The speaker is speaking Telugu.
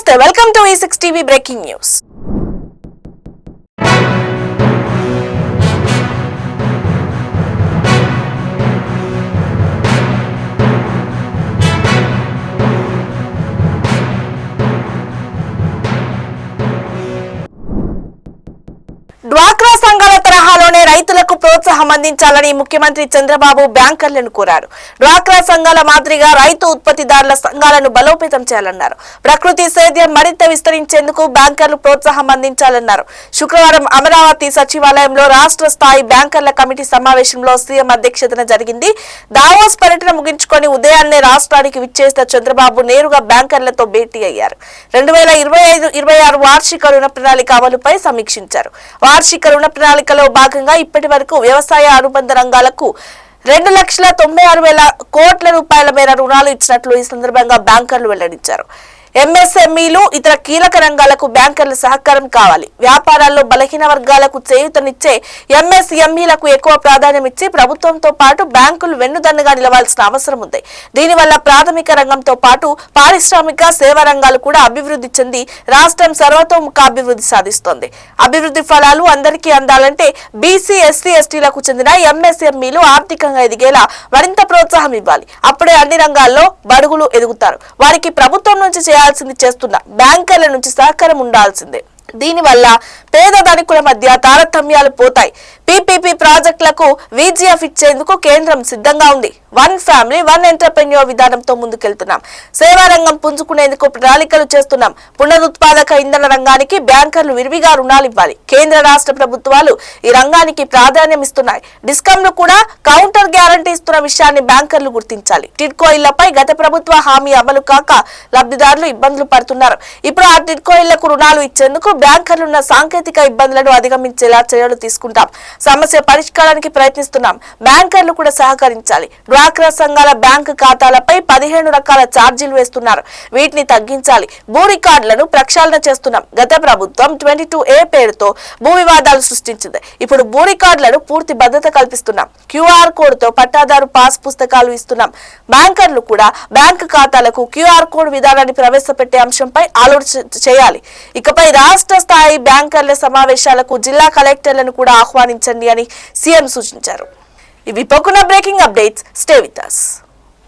Namaste, welcome to E6 TV Breaking News. డ్వాక్రా సంఘాల తరహాలోనే రైతులకు ప్రోత్సాహం అందించాలని ముఖ్యమంత్రి చంద్రబాబు బ్యాంకర్లను కోరారు. డ్వాక్రా సంఘాల మాదిరిగా రైతు ఉత్పత్తిదారుల సంఘాలను బలోపేతం చేయాలన్నారు. ప్రకృతి సేద్యం మరింత విస్తరించేందుకు బ్యాంకర్లు ప్రోత్సాహం అందించాలన్నారు. శుక్రవారం అమరావతి సచివాలయంలో రాష్ట్ర స్థాయి బ్యాంకర్ల కమిటీ సమావేశంలో సీఎం అధ్యక్షతన జరిగింది. దావోస్ పర్యటన ముగించుకొని ఉదయాన్నే రాష్ట్రానికి విచ్చేసిన చంద్రబాబు నేరుగా బ్యాంకర్లతో భేటీ అయ్యారు. 2025-26 వార్షిక రుణ ప్రణాళిక అమలుపై సమీక్షించారు. వార్షిక రుణ ప్రణాళికలో భాగంగా ఇప్పటి వరకు వ్యవసాయ అనుబంధ రంగాలకు 2,96,000 కోట్ల రూపాయల మేర రుణాలు ఇచ్చినట్లు ఈ సందర్భంగా బ్యాంకర్లు వెల్లడించారు. ఎంఎస్ఎంఈలు ఇతర కీలక రంగాలకు బ్యాంకర్ల సహకారం కావాలి. వ్యాపారాల్లో బలహీన వర్గాలకు చేయూతనిచ్చే ఎంఎస్ఎంఈలకు ఎక్కువ ప్రాధాన్యం ఇచ్చి ప్రభుత్వంతో పాటు బ్యాంకులు వెన్నుదన్నుగా నిలవాల్సిన అవసరం ఉంది. దీనివల్ల ప్రాథమిక రంగంతో పాటు పారిశ్రామిక సేవా రంగాలు కూడా అభివృద్ధి చెంది రాష్ట్రం సర్వతోముఖ అభివృద్ధి సాధిస్తోంది. అభివృద్ధి ఫలాలు అందరికీ అందాలంటే బీసీ, ఎస్సీ, ఎస్టీలకు చెందిన ఎంఎస్ఎంఈలు ఆర్థికంగా ఎదిగేలా మరింత ప్రోత్సాహం ఇవ్వాలి. అప్పుడే అన్ని రంగాల్లో బడుగులు ఎదుగుతారు. వారికి ప్రభుత్వం నుంచి చేయాల్సింది చేస్తున్న బ్యాంకర్ల నుంచి సహకారం ఉండాల్సిందే. దీనివల్ల పేద ధనికుల మధ్య తారతమ్యాలు పోతాయి. పీపీపీ ప్రాజెక్టులకు వీజీఎఫ్ ఇచ్చేందుకు కేంద్రం సిద్ధంగా ఉంది. వన్ ఫ్యామిలీ వన్ ఎంటర్‌ప్రెన్యూర్ విధానంతో ముందుకెళ్తున్నాం. సేవా రంగం పుంజుకునేందుకు ప్రణాళికలు చేస్తున్నాం. పునరుత్పాదక ఇంధన రంగానికి బ్యాంకర్లు విరివిగా రుణాలు ఇవ్వాలి. కేంద్ర రాష్ట్ర ప్రభుత్వాలు ఈ రంగానికి ప్రాధాన్యం ఇస్తున్నాయి. డిస్కంలు కూడా కౌంటర్ గ్యారంటీ ఇస్తున్న విషయాన్ని బ్యాంకర్లు గుర్తించాలి. టిడ్కో ఇళ్లపై గత ప్రభుత్వ హామీ అమలు కాక లబ్ధిదారులు ఇబ్బందులు పడుతున్నారు. ఇప్పుడు ఆ టిడ్కో ఇళ్లకు రుణాలు ఇచ్చేందుకు బ్యాంకర్లున్న సాంకేతిక ఇబ్బందులను అధిగమించేలా చర్యలు తీసుకుంటాం. సమస్య పరిష్కారానికి ప్రయత్నిస్తున్నాం. బ్యాంకర్లు కూడా సహకరించాలి. డ్వాక్రా సంఘాల బ్యాంకు ఖాతాలపై 15 రకాల ఛార్జీలు వేస్తున్నారు. వీటిని తగ్గించాలి. భూ రికార్డులను ప్రక్షాళన చేస్తున్నాం. గత ప్రభుత్వం 22A పేరుతో భూ వివాదాలు సృష్టించింది. ఇప్పుడు భూ రికార్డులను పూర్తి భద్రత కల్పిస్తున్నాం. QR కోడ్తో పట్టాదారు పాస్ పుస్తకాలు ఇస్తున్నాం. బ్యాంకర్లు కూడా బ్యాంకు ఖాతాలకు QR కోడ్ విధానాన్ని ప్రవేశపెట్టే అంశంపై ఆలోచన చేయాలి. ఇకపై రాష్ట్ర స్థాయి బ్యాంకర్ల సమావేశాలకు జిల్లా కలెక్టర్లను కూడా ఆహ్వానించండి అని సీఎం సూచించారు. ఇవి పోకున్న breaking updates. Stay with us.